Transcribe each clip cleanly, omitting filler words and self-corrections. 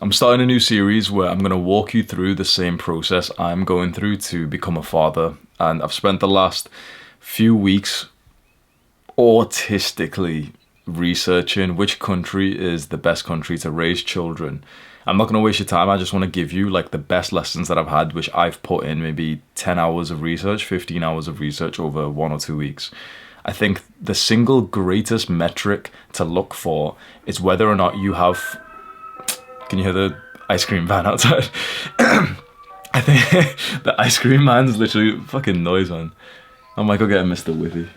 I'm starting a new series where I'm going to walk you through the same process I'm going through to become a father. And I've spent the last few weeks autistically researching which country is the best country to raise children. I'm not going to waste your time. I just want to give you like the best lessons that I've had, which I've put in maybe 10 hours of research, 15 hours of research over 1 or 2 weeks. I think the single greatest metric to look for is whether or not you have. Can you hear the ice cream van outside? I think the ice cream man's literally fucking noise, man. I might go get a Mr. Whippy.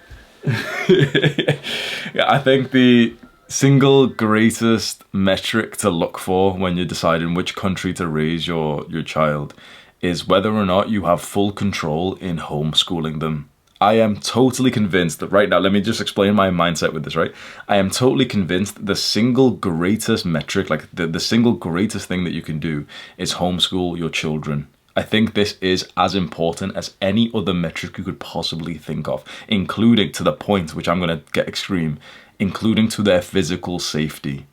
Yeah, I think the single greatest metric to look for when you're deciding which country to raise your child is whether or not you have full control in homeschooling them. I am totally convinced that right now, let me just explain my mindset with this, right? I am totally convinced the single greatest metric, like the single greatest thing that you can do is homeschool your children. I think this is as important as any other metric you could possibly think of, including to the point, which I'm going to get extreme, including to their physical safety.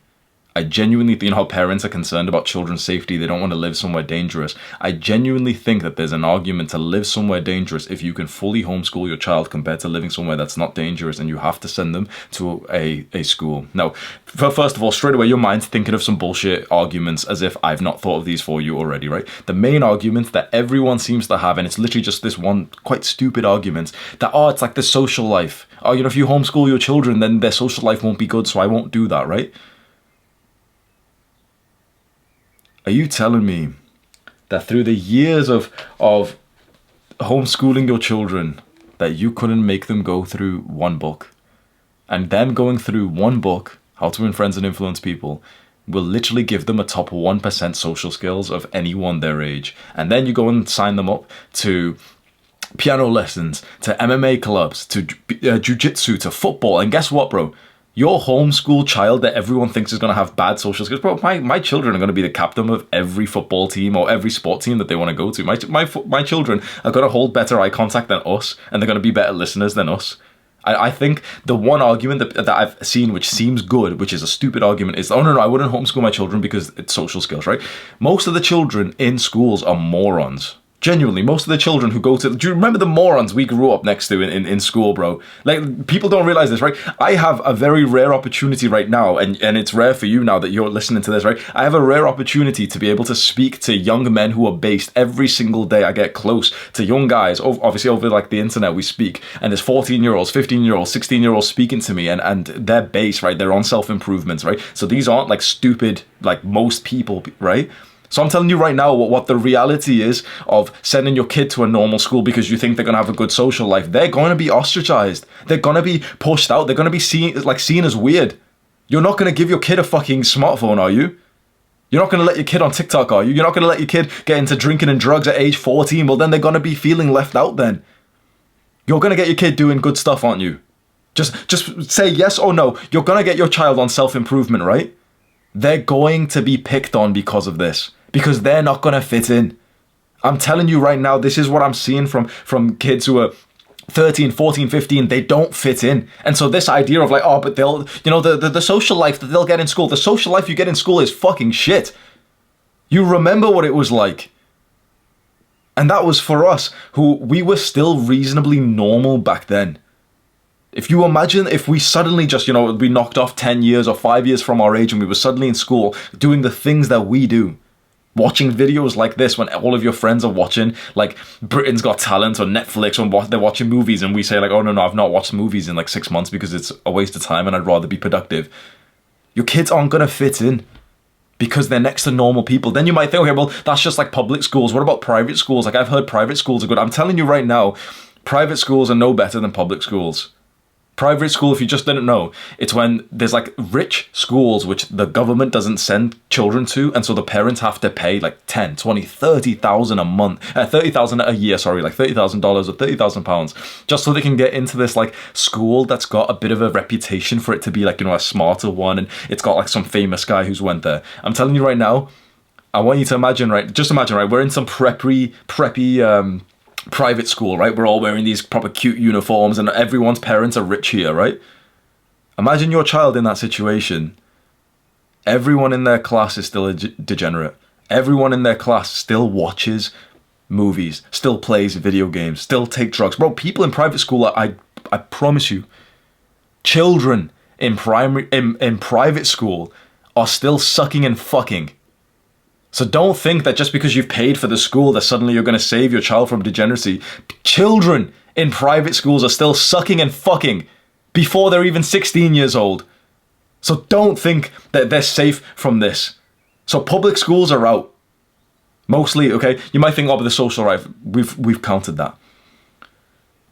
I genuinely, you know how parents are concerned about children's safety, they don't want to live somewhere dangerous. I genuinely think that there's an argument to live somewhere dangerous if you can fully homeschool your child compared to living somewhere that's not dangerous and you have to send them to a school. Now, first of all, straight away, your mind's thinking of some bullshit arguments as if I've not thought of these for you already, right? The main argument that everyone seems to have, and it's literally just this one quite stupid argument, that, it's like the social life. If you homeschool your children, then their social life won't be good, so I won't do that, right? Are you telling me that through the years of homeschooling your children that you couldn't make them go through one book, and them going through one book, How to Win Friends and Influence People, will literally give them a top 1% social skills of anyone their age, and then you go and sign them up to piano lessons, to MMA clubs, to jiu-jitsu, to football, and guess what, bro? Your homeschool child that everyone thinks is going to have bad social skills, bro, my children are going to be the captain of every football team or every sport team that they want to go to. My children are going to hold better eye contact than us, and they're going to be better listeners than us. I think the one argument that I've seen which seems good, which is a stupid argument, is, no, I wouldn't homeschool my children because it's social skills, right? Most of the children in schools are morons. Genuinely, most of the children who go to... Do you remember the morons we grew up next to in school, bro? Like, people don't realize this, right? I have a very rare opportunity right now, and it's rare for you now that you're listening to this, right? I have a rare opportunity to be able to speak to young men who are based every single day. I get close to young guys, obviously over like the internet we speak, and there's 14-year-olds, 15-year-olds, 16-year-olds speaking to me, and they're based, right? They're on self-improvements, right? So these aren't like stupid, like most people, right? So I'm telling you right now what the reality is of sending your kid to a normal school because you think they're going to have a good social life. They're going to be ostracized. They're going to be pushed out. They're going to be seen as weird. You're not going to give your kid a fucking smartphone, are you? You're not going to let your kid on TikTok, are you? You're not going to let your kid get into drinking and drugs at age 14. Well, then they're going to be feeling left out then. You're going to get your kid doing good stuff, aren't you? Just say yes or no. You're going to get your child on self-improvement, right? They're going to be picked on because of this. Because they're not going to fit in. I'm telling you right now, this is what I'm seeing from kids who are 13, 14, 15. They don't fit in. And so this idea of like, but they'll, the social life that they'll get in school, the social life you get in school is fucking shit. You remember what it was like. And that was for us, who we were still reasonably normal back then. If you imagine if we suddenly just, we knocked off 10 years or 5 years from our age and we were suddenly in school doing the things that we do, watching videos like this when all of your friends are watching, like, Britain's Got Talent or Netflix, or they're watching movies, and we say, like, oh, no, I've not watched movies in, like, 6 months because it's a waste of time and I'd rather be productive. Your kids aren't going to fit in because they're next to normal people. Then you might think, okay, well, that's just, like, public schools. What about private schools? Like, I've heard private schools are good. I'm telling you right now, private schools are no better than public schools. Private school, if you just didn't know, it's when there's like rich schools which the government doesn't send children to, and so the parents have to pay like 10, 20, 30,000 a month, 30,000 a year, sorry, like $30,000 or £30,000, just so they can get into this like school that's got a bit of a reputation for it to be like, a smarter one, and it's got like some famous guy who's went there. I'm telling you right now, I want you to imagine, right, we're in some preppy private school, right? We're all wearing these proper cute uniforms and everyone's parents are rich here, right? Imagine your child in that situation. Everyone in their class is still a degenerate. Everyone in their class still watches movies, still plays video games, still take drugs. Bro, people in private school, I promise you, children in private school are still sucking and fucking. So don't think that just because you've paid for the school that suddenly you're going to save your child from degeneracy. Children in private schools are still sucking and fucking before they're even 16 years old. So don't think that they're safe from this. So public schools are out. Mostly, okay? You might think, oh, but the social life, we've counted that.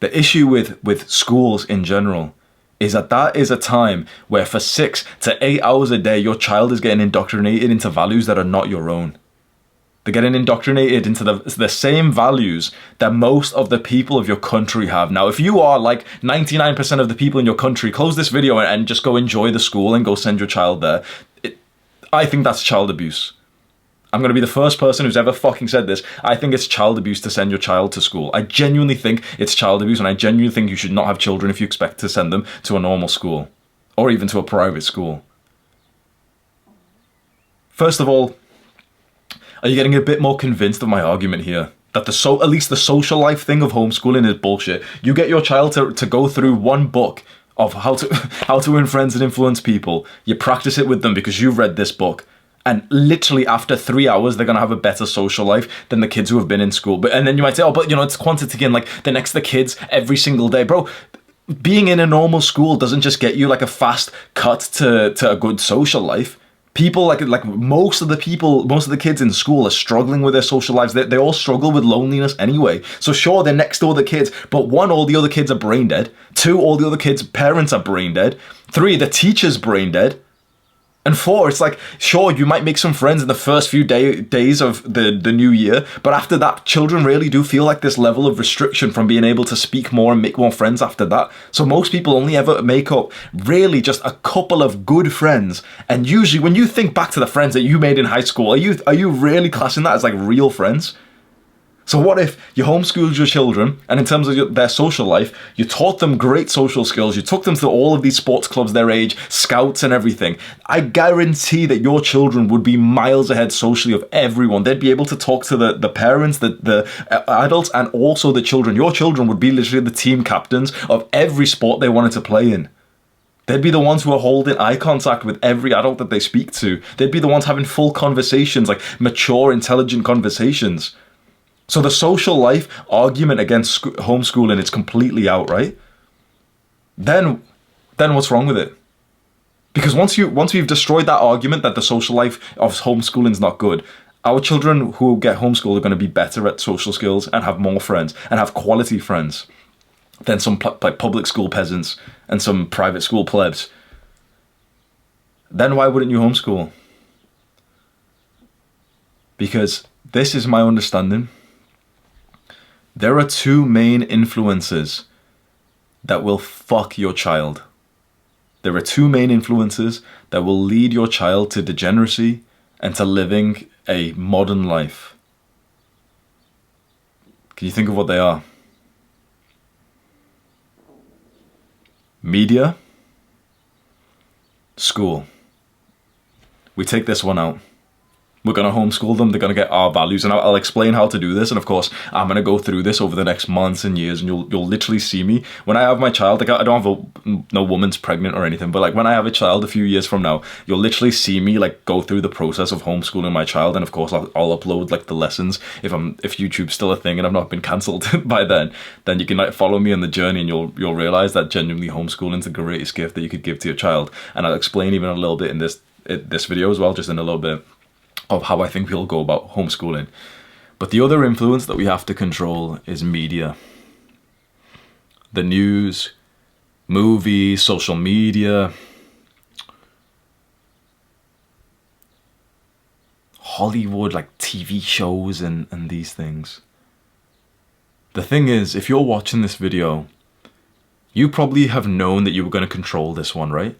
The issue with schools in general is that is a time where for 6 to 8 hours a day, your child is getting indoctrinated into values that are not your own. They're getting indoctrinated into the same values that most of the people of your country have. Now, if you are like 99% of the people in your country, close this video and just go enjoy the school and go send your child there. I think that's child abuse. I'm going to be the first person who's ever fucking said this. I think it's child abuse to send your child to school. I genuinely think it's child abuse, and I genuinely think you should not have children if you expect to send them to a normal school or even to a private school. First of all, are you getting a bit more convinced of my argument here? That at least the social life thing of homeschooling is bullshit. You get your child to go through one book of how to win friends and influence people. You practice it with them because you've read this book. And literally after 3 hours, they're going to have a better social life than the kids who have been in school. And then you might say, oh, but it's quantity again. Like, the next to the kids every single day. Bro, being in a normal school doesn't just get you like a fast cut to a good social life. People, like most of the kids in school are struggling with their social lives. They all struggle with loneliness anyway. So sure, they're next to other kids, but 1, all the other kids are brain dead. 2, all the other kids' parents are brain dead. 3, the teacher's brain dead. And 4, it's like, sure, you might make some friends in the first few days of the new year, but after that, children really do feel like this level of restriction from being able to speak more and make more friends after that. So most people only ever make up really just a couple of good friends. And usually when you think back to the friends that you made in high school, are you really classing that as like real friends? So what if you homeschooled your children, and in terms of their social life, you taught them great social skills, you took them to all of these sports clubs their age, scouts and everything. I guarantee that your children would be miles ahead socially of everyone. They'd be able to talk to the parents, the adults, and also the children. Your children would be literally the team captains of every sport they wanted to play in. They'd be the ones who are holding eye contact with every adult that they speak to. They'd be the ones having full conversations, like mature, intelligent conversations. So the social life argument against homeschooling is completely out, right? Then what's wrong with it? Because once we've destroyed that argument that the social life of homeschooling is not good, our children who get homeschooled are going to be better at social skills and have more friends and have quality friends than some like public school peasants and some private school plebs. Then why wouldn't you homeschool? Because this is my understanding. There are 2 main influences that will fuck your child. There are 2 main influences that will lead your child to degeneracy and to living a modern life. Can you think of what they are? Media, school. We take this one out. We're going to homeschool them. They're going to get our values. And I'll explain how to do this. And of course, I'm going to go through this over the next months and years. And you'll literally see me. When I have my child, like I don't have no woman's pregnant or anything. But like when I have a child a few years from now, you'll literally see me like go through the process of homeschooling my child. And of course, I'll upload like the lessons. If YouTube's still a thing and I've not been cancelled by then you can like follow me on the journey and you'll realize that genuinely homeschooling is the greatest gift that you could give to your child. And I'll explain even a little bit in this video as well, just in a little bit, of how I think we'll go about homeschooling. But the other influence that we have to control is media. The news, movies, social media, Hollywood, like TV shows and these things. The thing is, if you're watching this video, you probably have known that you were going to control this one, right?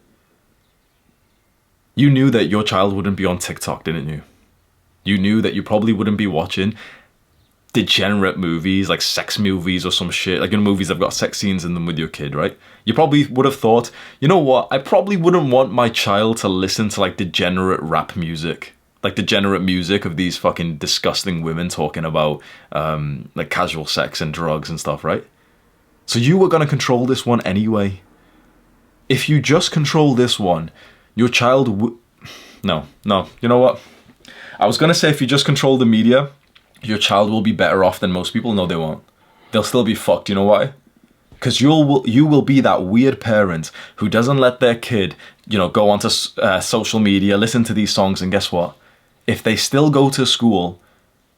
You knew that your child wouldn't be on TikTok, didn't you? You knew that you probably wouldn't be watching degenerate movies, like sex movies or some shit, like, movies that have got sex scenes in them with your kid, right? You probably would have thought, you know what, I probably wouldn't want my child to listen to like degenerate rap music, like degenerate music of these fucking disgusting women talking about like casual sex and drugs and stuff, right? So you were going to control this one anyway. If you just control this one, your child no, you know what? I was going to say if you just control the media, your child will be better off than most people. No, they won't. They'll still be fucked. You know why? Because you will be that weird parent who doesn't let their kid, go onto social media, listen to these songs, and guess what? If they still go to school,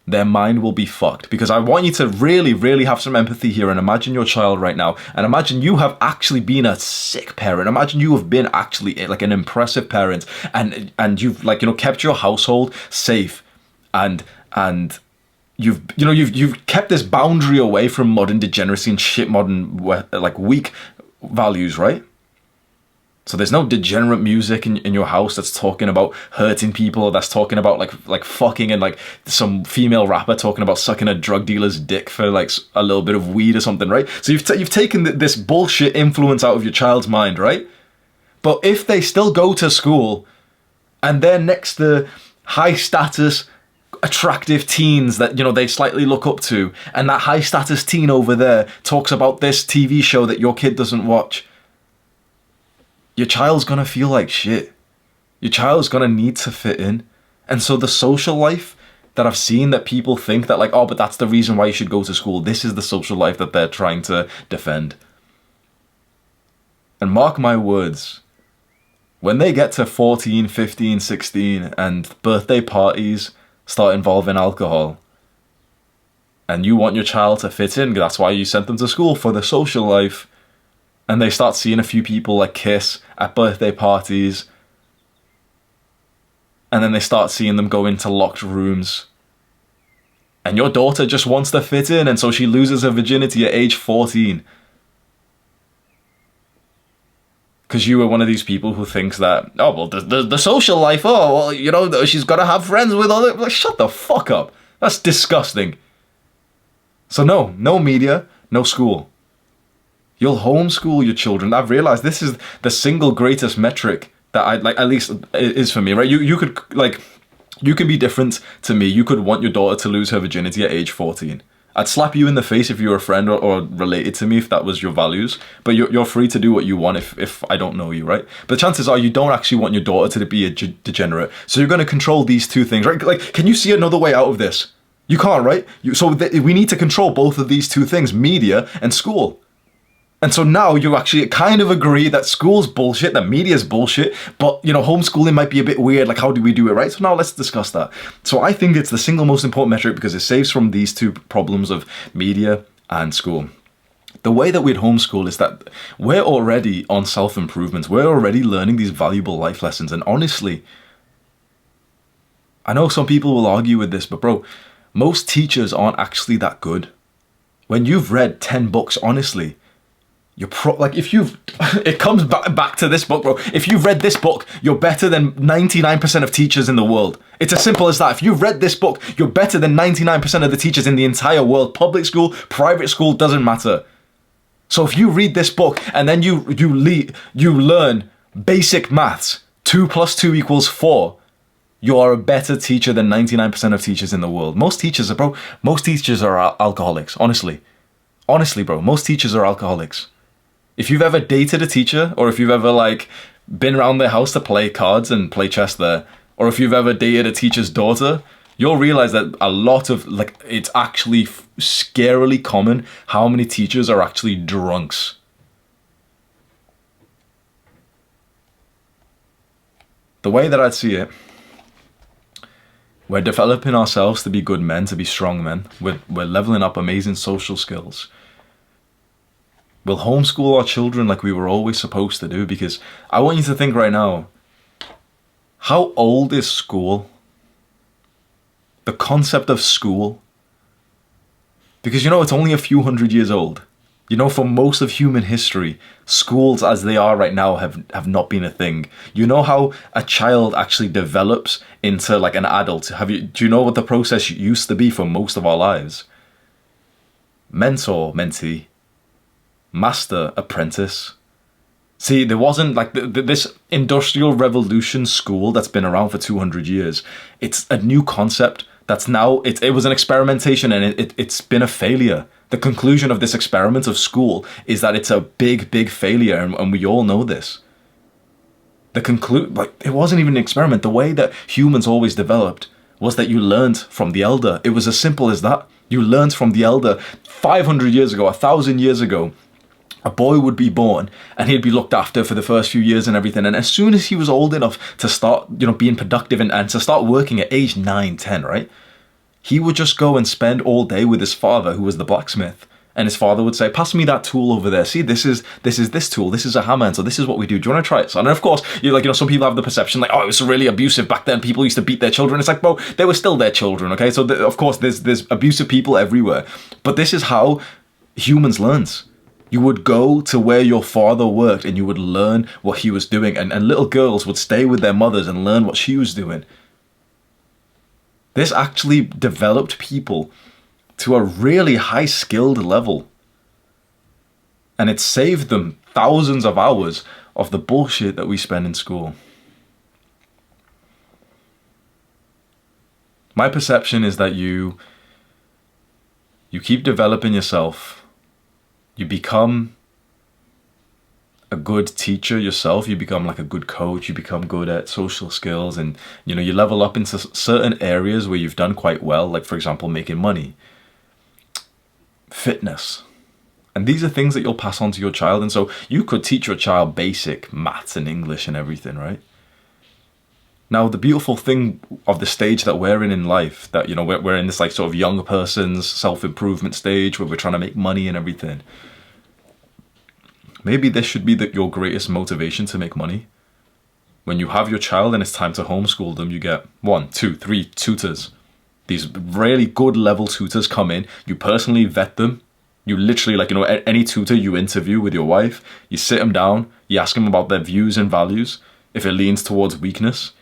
their mind will be fucked. Because I want you to really, really have some empathy here and imagine your child right now. And imagine you have actually been a sick parent. Imagine you have been actually like an impressive parent, and you've kept your household safe, and you've kept this boundary away from modern degeneracy and shit, modern like weak values, right? So there's no degenerate music in your house that's talking about hurting people, that's talking about like fucking, and like some female rapper talking about sucking a drug dealer's dick for like a little bit of weed or something, right? So you've taken this bullshit influence out of your child's mind, right? But if they still go to school and they're next to high status, attractive teens that they slightly look up to, and that high status teen over there talks about this TV show that your kid doesn't watch, your child's gonna feel like shit. Your child's gonna need to fit in. And so the social life that I've seen that people think that but that's the reason why you should go to school, this is the social life that they're trying to defend. And mark my words, when they get to 14, 15, 16 and birthday parties start involving alcohol, and you want your child to fit in, that's why you sent them to school, for the social life, and they start seeing a few people like kiss at birthday parties, and then they start seeing them go into locked rooms, and your daughter just wants to fit in, and so she loses her virginity at age 14. Because you were one of these people who thinks that, the social life, she's got to have friends with other... Like, shut the fuck up. That's disgusting. So no media, no school. You'll homeschool your children. I've realized this is the single greatest metric that at least it is for me, right? You could be different to me. You could want your daughter to lose her virginity at age 14. I'd slap you in the face if you were a friend or related to me, if that was your values. But you're free to do what you want if I don't know you, right? But chances are you don't actually want your daughter to be a degenerate. So you're going to control these two things, right? Like, can you see another way out of this? You can't, right? We need to control both of these two things, media and school. And so now you actually kind of agree that school's bullshit, that media's bullshit, but, homeschooling might be a bit weird. Like, how do we do it, right? So now let's discuss that. So I think it's the single most important metric because it saves from these two problems of media and school. The way that we'd homeschool is that we're already on self-improvement. We're already learning these valuable life lessons. And honestly, I know some people will argue with this, but bro, most teachers aren't actually that good. When you've read 10 books, honestly, it comes back to this book, bro. If you've read this book, you're better than 99% of teachers in the world. It's as simple as that. If you've read this book, you're better than 99% of the teachers in the entire world. Public school, private school, doesn't matter. So if you read this book and then you learn basic maths, 2 + 2 = 4, you are a better teacher than 99% of teachers in the world. Most teachers are alcoholics, honestly. Honestly, bro, most teachers are alcoholics. If you've ever dated a teacher, or if you've ever been around their house to play cards and play chess there, or if you've ever dated a teacher's daughter, you'll realize that a lot of it's actually scarily common how many teachers are actually drunks. The way that I'd see it, we're developing ourselves to be good men, to be strong men. We're leveling up amazing social skills. We'll homeschool our children like we were always supposed to do, because I want you to think right now, how old is school? The concept of school. Because it's only a few hundred years old. For most of human history, schools as they are right now have not been a thing. You know how a child actually develops into an adult? Do you know what the process used to be for most of our lives? mentor, mentee, master, apprentice. See, there wasn't like this industrial revolution school that's been around for 200 years. It's a new concept that's now, it was an experimentation, and it's been a failure. The conclusion of this experiment of school is that it's a big, big failure, and we all know this. It wasn't even an experiment. The way that humans always developed was that you learned from the elder. It was as simple as that. You learned from the elder. 500 years ago, 1,000 years ago, a boy would be born and he'd be looked after for the first few years and everything. And as soon as he was old enough to start, being productive and to start working at age 9, 10, right? He would just go and spend all day with his father, who was the blacksmith. And his father would say, pass me that tool over there. See, this is this tool. This is a hammer. And so this is what we do. Do you want to try it, son? And of course, some people have the perception like, oh, it was really abusive back then. People used to beat their children. It's like, bro, they were still their children, okay? So of course, there's abusive people everywhere. But this is how humans learn. You would go to where your father worked and you would learn what he was doing. And little girls would stay with their mothers and learn what she was doing. This actually developed people to a really high skilled level. And it saved them thousands of hours of the bullshit that we spend in school. My perception is that you keep developing yourself. You become a good teacher yourself. You become like a good coach. You become good at social skills, and you level up into certain areas where you've done quite well, like for example making money, fitness. And these are things that you'll pass on to your child. And so you could teach your child basic maths and English and everything, right? Now, the beautiful thing of the stage that we're in life, that, we're in this like sort of young person's self-improvement stage where we're trying to make money and everything. Maybe this should be your greatest motivation to make money. When you have your child and it's time to homeschool them, you get 1, 2, 3 tutors. These really good level tutors come in, you personally vet them. You literally, any tutor you interview with your wife, you sit them down, you ask them about their views and values. If it leans towards weakness,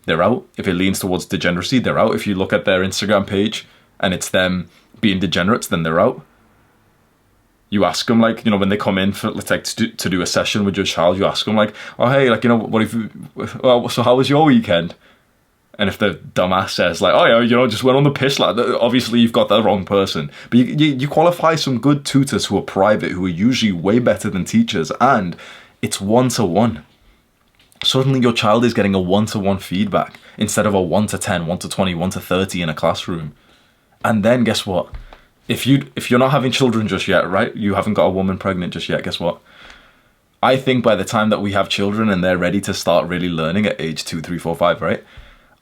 they're out. If it leans towards degeneracy, they're out. If you look at their Instagram page and it's them being degenerates, then they're out. You ask them, when they come in for, to do a session with your child, you ask them, oh, hey, so how was your weekend? And if the dumbass says, oh, yeah, just went on the piss, obviously you've got the wrong person. But you qualify some good tutors who are private, who are usually way better than teachers, and it's 1-to-1. Suddenly your child is getting a 1-to-1 feedback instead of a 1-to-10, 1-to-20, 1-to-30 in a classroom. And then guess what? If you're not having children just yet, right? You haven't got a woman pregnant just yet, guess what? I think by the time that we have children and they're ready to start really learning at age 2, 3, 4, 5, right?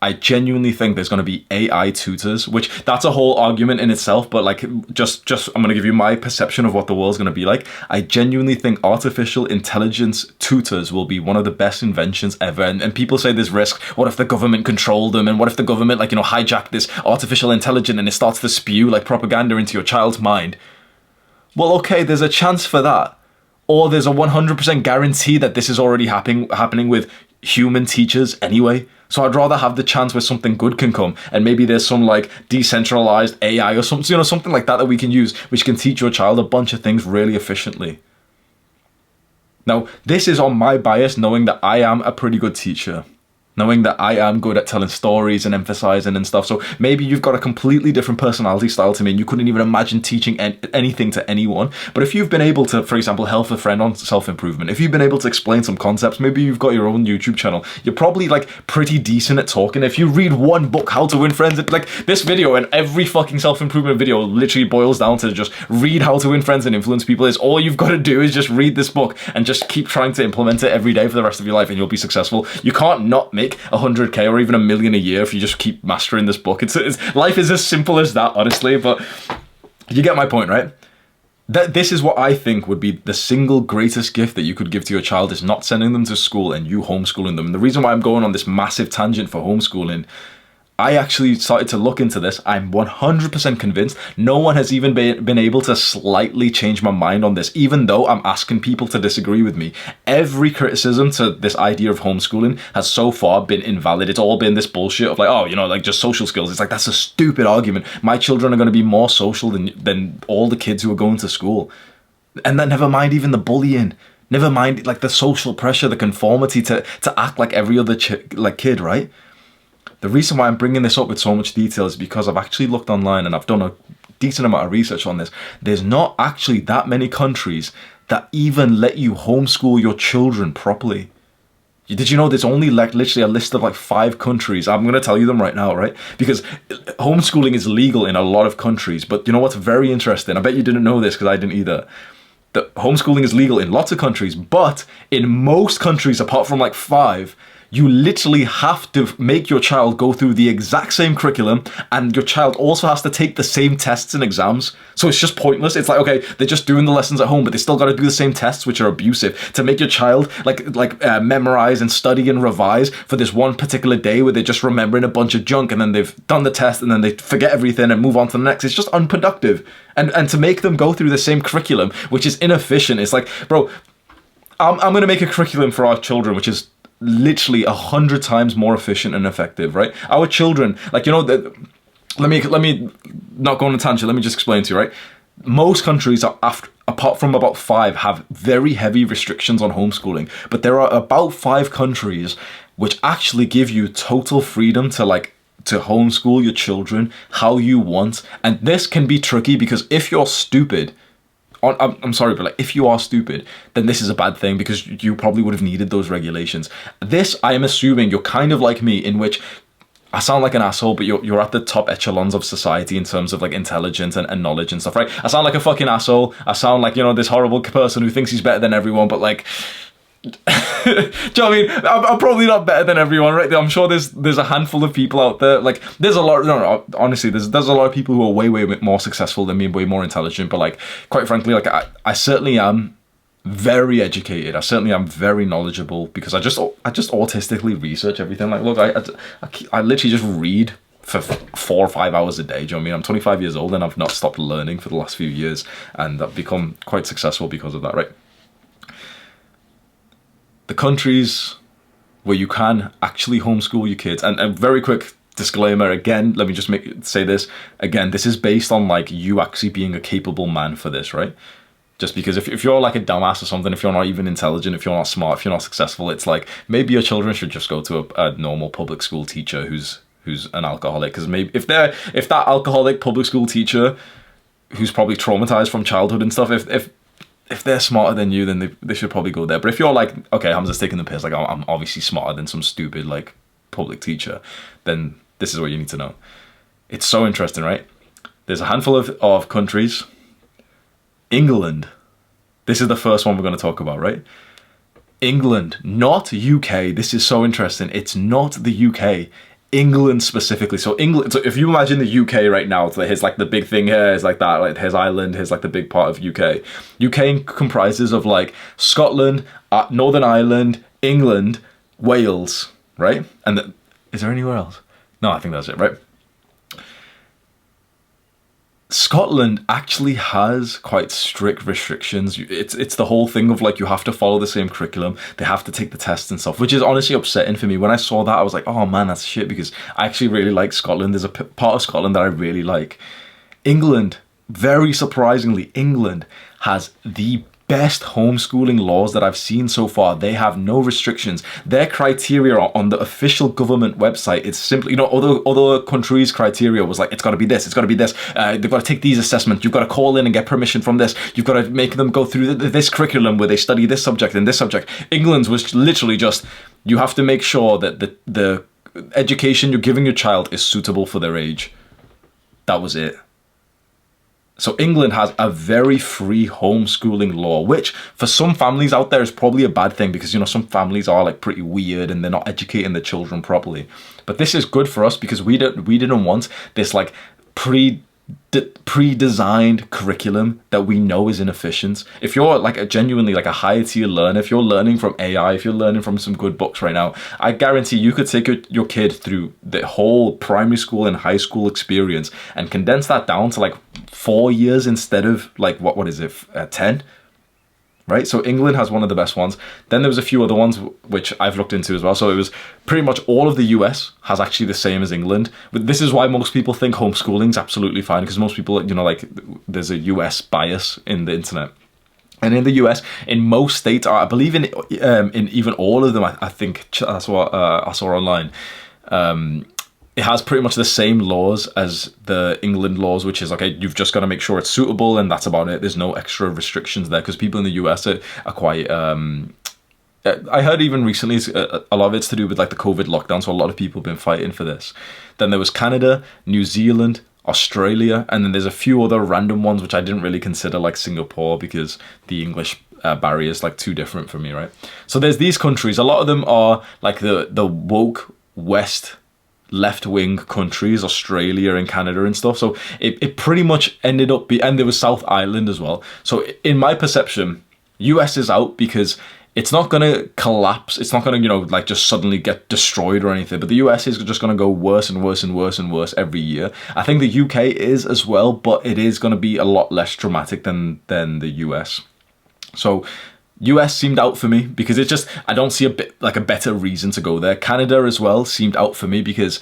I genuinely think there's going to be AI tutors, which that's a whole argument in itself, but just I'm going to give you my perception of what the world's going to be like. I genuinely think artificial intelligence tutors will be one of the best inventions ever. And people say there's risk. What if the government controlled them? And what if the government, hijacked this artificial intelligence and it starts to spew propaganda into your child's mind? Well, okay, there's a chance for that. Or there's a 100% guarantee that this is already happening with human teachers anyway. So I'd rather have the chance where something good can come, and maybe there's some decentralized AI or something, something like that we can use, which can teach your child a bunch of things really efficiently. Now, this is on my bias, knowing that I am a pretty good teacher. Knowing that I am good at telling stories and emphasizing and stuff. So maybe you've got a completely different personality style to me and you couldn't even imagine teaching anything to anyone. But if you've been able to, for example, help a friend on self-improvement, if you've been able to explain some concepts, maybe you've got your own YouTube channel, you're probably pretty decent at talking. If you read one book, How to Win Friends, this video and every fucking self-improvement video literally boils down to just read How to Win Friends and Influence People. Is all you've got to do is just read this book and just keep trying to implement it every day for the rest of your life and you'll be successful. You can't not make 100k or even $1 million a year if you just keep mastering this book. It's life is as simple as that, honestly, but you get my point, right? This is what I think would be the single greatest gift that you could give to your child, is not sending them to school and you homeschooling them. And the reason why I'm going on this massive tangent for homeschooling, I actually started to look into this. I'm 100% convinced. No one has even been able to slightly change my mind on this, even though I'm asking people to disagree with me. Every criticism to this idea of homeschooling has so far been invalid. It's all been this bullshit of like, oh, you know, like just social skills. It's like, that's a stupid argument. My children are going to be more social than all the kids who are going to school. And then never mind even the bullying. Never mind like the social pressure, the conformity to act like every other kid, right? The reason why I'm bringing this up with so much detail is because I've actually looked online and I've done a decent amount of research on this. There's not actually that many countries that even let you homeschool your children properly. Did you know there's only like literally a list of like 5 countries? I'm going to tell you them right now, right? Because homeschooling is legal in a lot of countries. But you know what's very interesting? I bet you didn't know this because I didn't either. That homeschooling is legal in lots of countries, but in most countries apart from like 5, you literally have to make your child go through the exact same curriculum, and your child also has to take the same tests and exams. So it's just pointless. It's like, okay, they're just doing the lessons at home, but they still got to do the same tests, which are abusive, to make your child memorize and study and revise for this one particular day where they're just remembering a bunch of junk, and then they've done the test and then they forget everything and move on to the next. It's just unproductive. And to make them go through the same curriculum, which is inefficient, it's like, bro, I'm going to make a curriculum for our children, which is literally 100 times more efficient and effective, right? Our children, like, you know, let me not go on a tangent. Let me just explain to you, right? Most countries are apart from about 5 have very heavy restrictions on homeschooling, but there are about 5 countries which actually give you total freedom to homeschool your children how you want. And this can be tricky because if you're stupid, I'm sorry, but like if you are stupid, then this is a bad thing because you probably would have needed those regulations. This, I am assuming you're kind of like me, in which I sound like an asshole, but you're at the top echelons of society in terms of like intelligence and knowledge and stuff, right? I sound like a fucking asshole. I sound like, you know, this horrible person who thinks he's better than everyone, but like, do you know what I mean? I'm probably not better than everyone, right? I'm sure there's a handful of people out there. Like, there's a lot. No, honestly, there's a lot of people who are way more successful than me and way more intelligent. But like, quite frankly, like I certainly am very educated. I certainly am very knowledgeable because I just autistically research everything. Like, look, I literally just read for 4 or 5 hours a day. Do you know what I mean? I'm 25 years old and I've not stopped learning for the last few years, and I've become quite successful because of that, right? The countries where you can actually homeschool your kids, and a very quick disclaimer again, let me just say this again, this is based on like you actually being a capable man for this, right? Just because if you're like a dumbass or something, if you're not even intelligent, if you're not smart, if you're not successful, it's like maybe your children should just go to a normal public school teacher who's an alcoholic, because maybe if that alcoholic public school teacher who's probably traumatized from childhood and stuff, if they're smarter than you, then they should probably go there. But if you're like, okay, Hamza's taking the piss, like I'm obviously smarter than some stupid like public teacher, then this is what you need to know. It's so interesting, right? There's a handful of countries. England. This is the first one we're going to talk about, right? England, not UK. This is so interesting. It's not the UK. England specifically. So England, so if you imagine the UK right now, so here's like the big thing here, is like that, like here's Ireland, here's like the big part of UK. UK comprises of like Scotland, Northern Ireland, England, Wales, right? And is there anywhere else? No, I think that's it, right? Scotland actually has quite strict restrictions. It's the whole thing of like you have to follow the same curriculum. They have to take the tests and stuff, which is honestly upsetting for me. When I saw that, I was like, oh man, that's shit, because I actually really like Scotland. There's a part of Scotland that I really like. England, very surprisingly, England has the best homeschooling laws that I've seen so far. They have no restrictions. Their criteria on the official government website, it's simply, you know, other countries' criteria was like, it's got to be this, it's got to be this. They've got to take these assessments. You've got to call in and get permission from this. You've got to make them go through this curriculum where they study this subject and this subject. England's was literally just, you have to make sure that the education you're giving your child is suitable for their age. That was it. So England has a very free homeschooling law, which for some families out there is probably a bad thing, because, you know, some families are like pretty weird and they're not educating their children properly. But this is good for us because we didn't want this like pre-designed curriculum that we know is inefficient. If you're like a genuinely like a higher tier learner, if you're learning from AI, if you're learning from some good books right now, I guarantee you could take your kid through the whole primary school and high school experience and condense that down to like 4 years instead of like what is it, 10. Right, so England has one of the best ones. Then there was a few other ones which I've looked into as well. So it was pretty much all of the US has actually the same as England. But this is why most people think homeschooling's absolutely fine, because most people, you know, like there's a US bias in the internet. And in the US, in most states, I believe in even all of them, I think that's what I saw online. It has pretty much the same laws as the England laws, which is, okay, you've just got to make sure it's suitable, and that's about it. There's no extra restrictions there, because people in the US are quite... I heard even recently a lot of it's to do with like the COVID lockdown, so a lot of people have been fighting for this. Then there was Canada, New Zealand, Australia, and then there's a few other random ones which I didn't really consider, like Singapore, because the English barrier is like too different for me, right? So there's these countries. A lot of them are like the woke West left-wing countries, Australia and Canada and stuff. So it pretty much ended up and there was South Island as well. So in my perception, US is out because it's not going to collapse. It's not going to, you know, like just suddenly get destroyed or anything. But the US is just going to go worse and worse and worse and worse every year. I think the UK is as well, but it is going to be a lot less dramatic than the US. So US seemed out for me because it's just, I don't see a better reason to go there. Canada as well seemed out for me because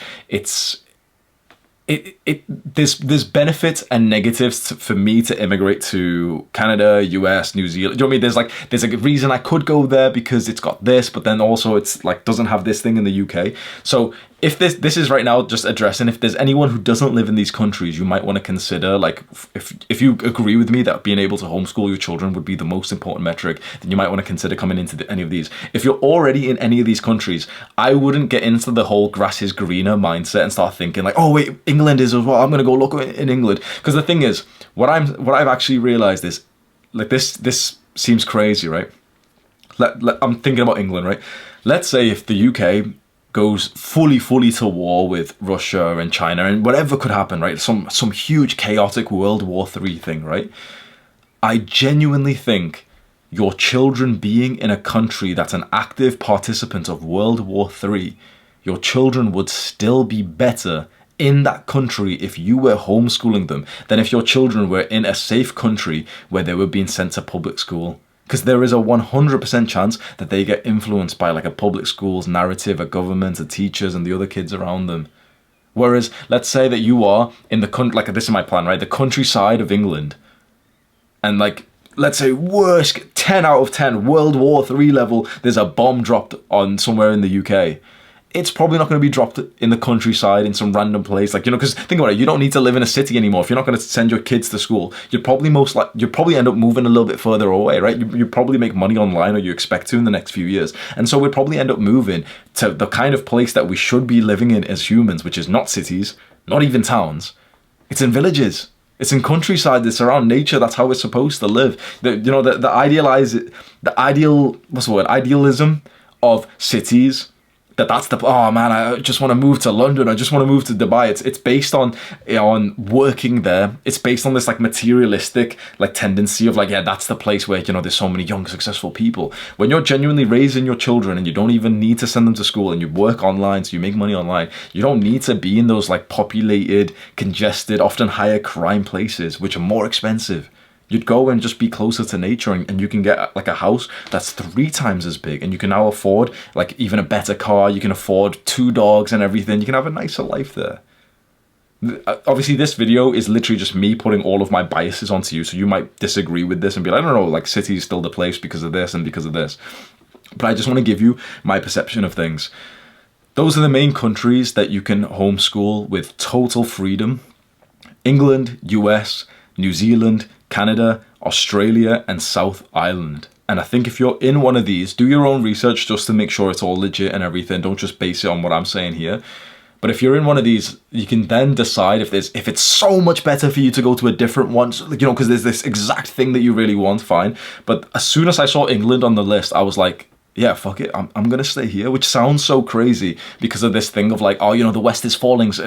there's benefits and negatives for me to immigrate to Canada, US, New Zealand. Do you know what I mean? There's a reason I could go there because it's got this, but then also it's like doesn't have this thing in the UK. So if this is right now just addressing, if there's anyone who doesn't live in these countries, you might want to consider, like, if you agree with me that being able to homeschool your children would be the most important metric, then you might want to consider coming into any of these. If you're already in any of these countries, I wouldn't get into the whole grass is greener mindset and start thinking like, oh wait, England is as well, I'm gonna go look in England. Because the thing is, what I've actually realized is, like, this seems crazy, right? I'm thinking about England, right? Let's say if the UK goes fully to war with Russia and China and whatever could happen, right? Some huge chaotic World War III thing, right? I genuinely think your children being in a country that's an active participant of World War III, your children would still be better in that country if you were homeschooling them than if your children were in a safe country where they were being sent to public school. Because there is a 100% chance that they get influenced by like a public school's narrative, a government, a teachers, and the other kids around them. Whereas, let's say that you are in the country, like this is my plan, right? The countryside of England. And like, let's say worst, 10 out of 10, World War III level, there's a bomb dropped on somewhere in the UK. It's probably not going to be dropped in the countryside in some random place. Like, you know, because think about it, you don't need to live in a city anymore. If you're not going to send your kids to school, you'd probably end up moving a little bit further away, right? You probably make money online, or you expect to in the next few years. And so we'd probably end up moving to the kind of place that we should be living in as humans, which is not cities, not even towns. It's in villages. It's in countryside. It's around nature. That's how we're supposed to live. Idealism of cities. That's oh man, I just want to move to London, I just want to move to Dubai. It's based on working there. It's based on this like materialistic like tendency of like, yeah, that's the place where, you know, there's so many young successful people. When you're genuinely raising your children and you don't even need to send them to school and you work online, so you make money online, you don't need to be in those like populated, congested, often higher crime places, which are more expensive. You'd go and just be closer to nature, and you can get like a house that's 3 times as big, and you can now afford like even a better car. You can afford 2 dogs and everything. You can have a nicer life there. Obviously, this video is literally just me putting all of my biases onto you, so you might disagree with this and be like, I don't know, like city is still the place because of this and because of this. But I just want to give you my perception of things. Those are the main countries that you can homeschool with total freedom. England, US, New Zealand, Canada, Australia, and South Island. And I think if you're in one of these, do your own research just to make sure it's all legit and everything. Don't just base it on what I'm saying here. But if you're in one of these, you can then decide if it's so much better for you to go to a different one, you know, because there's this exact thing that you really want, fine. But as soon as I saw England on the list, I was like, yeah, fuck it, I'm gonna stay here, which sounds so crazy because of this thing of like, oh, the West is falling. So,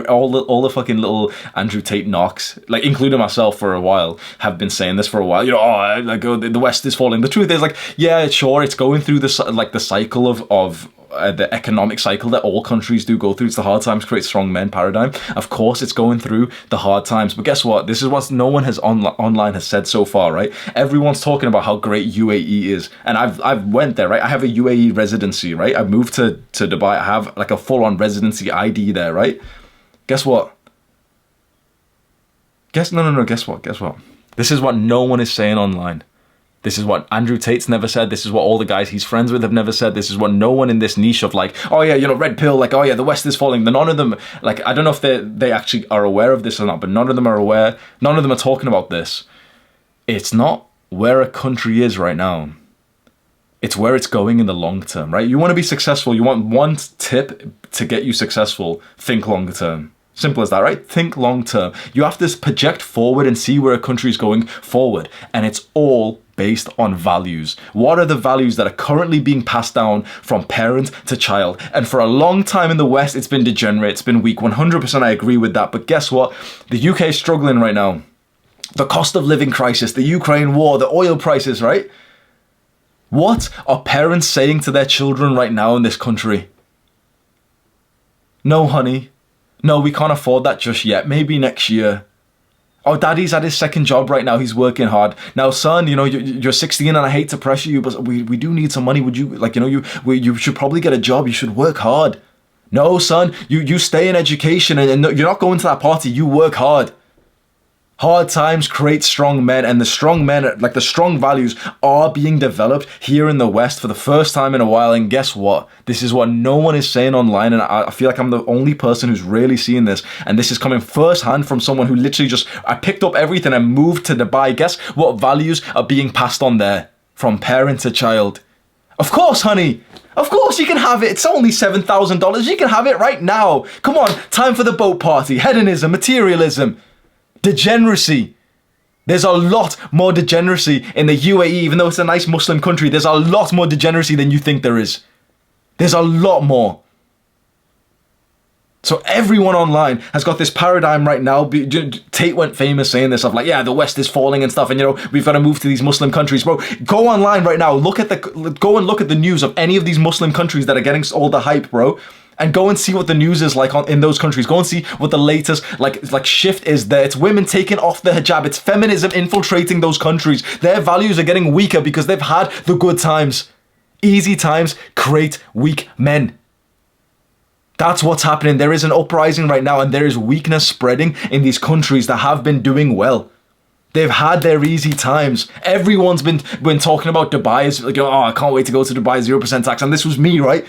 all the fucking little Andrew Tate knocks, like including myself for a while, have been saying this for a while. The West is falling. The truth is, like, yeah, sure, it's going through the cycle of the economic cycle that all countries do go through. It's the hard times create strong men paradigm. Of course, it's going through the hard times. But guess what? This is what no one has online has said so far, right? Everyone's talking about how great UAE is, and I've went there, right? I have a UAE residency, right? I've moved to Dubai. I have like a full-on residency ID there, right? Guess what? Guess what? This is what no one is saying online. This is what Andrew Tate's never said. This is what all the guys he's friends with have never said. This is what no one in this niche of like, oh yeah, red pill, like, oh yeah, the West is falling. None of them, like, I don't know if they actually are aware of this or not, but none of them are aware. None of them are talking about this. It's not where a country is right now. It's where it's going in the long term, right? You want to be successful. You want one tip to get you successful. Think long term. Simple as that, right? Think long term. You have to project forward and see where a country is going forward. And it's all based on values. What are the values that are currently being passed down from parent to child? And for a long time in the West, it's been degenerate, it's been weak. 100% I agree with that. But guess what? The UK is struggling right now. The cost of living crisis, the Ukraine war, the oil prices, right? What are parents saying to their children right now in this country? No, honey. No, we can't afford that just yet. Maybe next year. Oh, daddy's at his second job right now. He's working hard. Now, son, you're 16 and I hate to pressure you, but we do need some money. Would you, you should probably get a job. You should work hard. No, son, you stay in education and you're not going to that party. You work hard. Hard times create strong men, and the strong men, like the strong values, are being developed here in the West for the first time in a while. And guess what? This is what no one is saying online, and I feel like I'm the only person who's really seeing this. And this is coming firsthand from someone who literally I picked up everything and moved to Dubai. Guess what values are being passed on there from parent to child? Of course, honey. Of course you can have it. It's only $7,000. You can have it right now. Come on, time for the boat party. Hedonism, materialism. Degeneracy. There's a lot more degeneracy in the UAE, even though it's a nice Muslim country. There's a lot more degeneracy than you think there is. There's a lot more. So everyone online has got this paradigm right now. Tate went famous saying this of like, yeah, the West is falling and stuff, and we've got to move to these Muslim countries, bro. Go online right now. Go and look at the news of any of these Muslim countries that are getting all the hype, bro. And go and see what the news is like in those countries. Go and see what the latest like shift is there. It's women taking off the hijab. It's feminism infiltrating those countries. Their values are getting weaker because they've had the good times. Easy times create weak men. That's what's happening. There is an uprising right now, and there is weakness spreading in these countries that have been doing well. They've had their easy times. Everyone's been talking about Dubai as like, oh, I can't wait to go to Dubai, 0% tax. And this was me, right?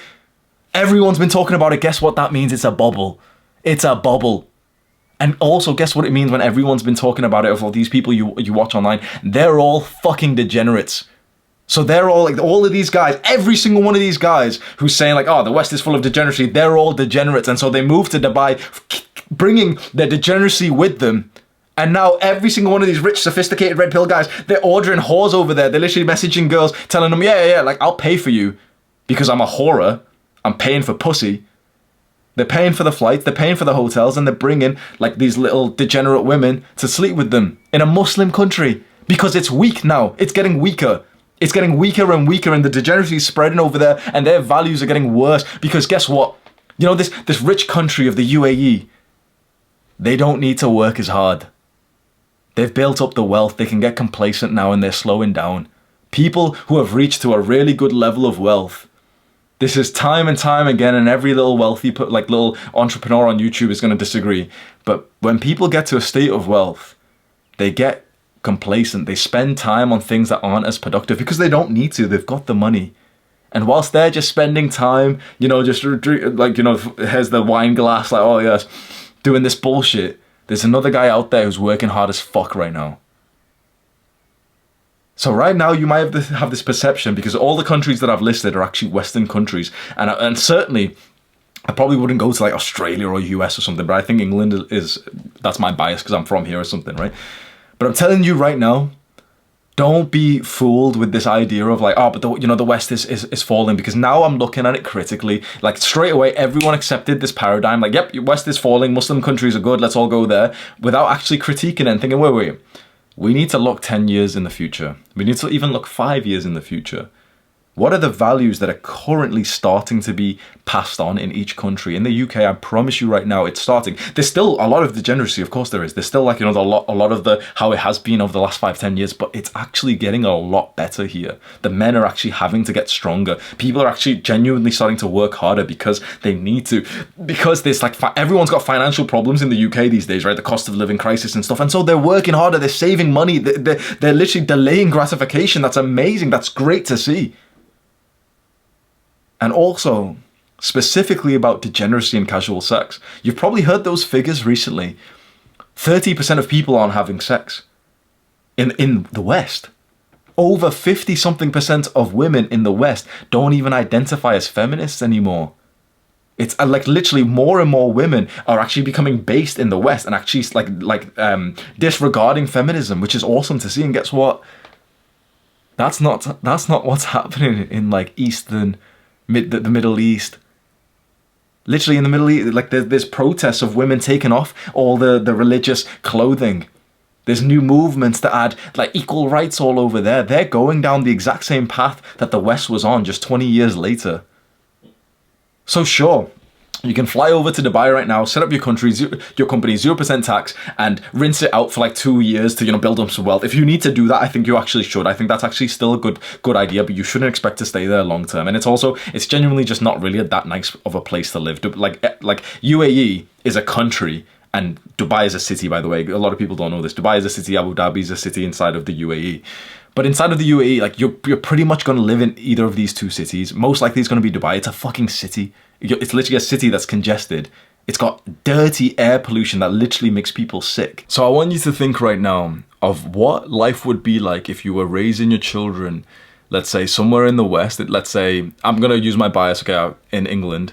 Everyone's been talking about it. Guess what that means? It's a bubble. It's a bubble. And also, guess what it means when everyone's been talking about it, of all these people you watch online? They're all fucking degenerates. So they're all like, all of these guys, every single one of these guys who's saying like, oh, the West is full of degeneracy, they're all degenerates. And so they moved to Dubai, bringing their degeneracy with them. And now every single one of these rich, sophisticated red pill guys, they're ordering whores over there. They're literally messaging girls, telling them, yeah, like, I'll pay for you because I'm a whorer. I'm paying for pussy. They're paying for the flights, they're paying for the hotels, and they're bringing like these little degenerate women to sleep with them in a Muslim country because it's weak now. It's getting weaker. It's getting weaker and weaker, and the degeneracy is spreading over there, and their values are getting worse because guess what? This rich country of the UAE, they don't need to work as hard. They've built up the wealth. They can get complacent now, and they're slowing down. People who have reached to a really good level of wealth. This is time and time again, and every little wealthy, little entrepreneur on YouTube is going to disagree. But when people get to a state of wealth, they get complacent. They spend time on things that aren't as productive because they don't need to. They've got the money. And whilst they're just spending time, just like, here's the wine glass, like, oh yes, doing this bullshit. There's another guy out there who's working hard as fuck right now. So right now you might have this perception because all the countries that I've listed are actually Western countries, and certainly I probably wouldn't go to like Australia or US or something, but I think England that's my bias because I'm from here or something, right? But I'm telling you right now, Don't be fooled with this idea of like, oh, but the West is falling, because now I'm looking at it critically. Like straight away, everyone accepted this paradigm. Like, yep, West is falling. Muslim countries are good. Let's all go there, without actually critiquing it and thinking, wait. We need to look 10 years in the future. We need to even look 5 years in the future. What are the values that are currently starting to be passed on in each country? In the UK, I promise you right now, it's starting. There's still a lot of degeneracy, of course there is. There's still like, a lot of the how it has been over the last 5-10 years, but it's actually getting a lot better here. The men are actually having to get stronger. People are actually genuinely starting to work harder because they need to. Because there's like, everyone's got financial problems in the UK these days, right? The cost of living crisis and stuff. And so they're working harder, they're saving money, they're literally delaying gratification. That's amazing, that's great to see. And also, specifically about degeneracy and casual sex, you've probably heard those figures recently. 30% of people aren't having sex in the West. Over 50-something% of women in the West don't even identify as feminists anymore. It's like literally more and more women are actually becoming based in the West and actually disregarding feminism, which is awesome to see. And guess what? That's not what's happening in like the Middle East. Literally in the Middle East, like there's protests of women taking off all the religious clothing. There's new movements that add like equal rights all over there. They're going down the exact same path that the West was on just 20 years later. So sure, you can fly over to Dubai right now, set up your company 0% tax, and rinse it out for like 2 years to build up some wealth. If you need to do that, I think you actually should. I think that's actually still a good idea, but you shouldn't expect to stay there long term. And it's genuinely just not really that nice of a place to live. Like UAE is a country, and Dubai is a city, by the way. A lot of people don't know this. Dubai is a city, Abu Dhabi is a city inside of the UAE. But inside of the UAE, like you're pretty much going to live in either of these two cities. Most likely it's going to be Dubai. It's a fucking city. It's literally a city that's congested. It's got dirty air pollution that literally makes people sick. So I want you to think right now of what life would be like if you were raising your children, let's say somewhere in the West. Let's say, I'm going to use my bias, okay, in England,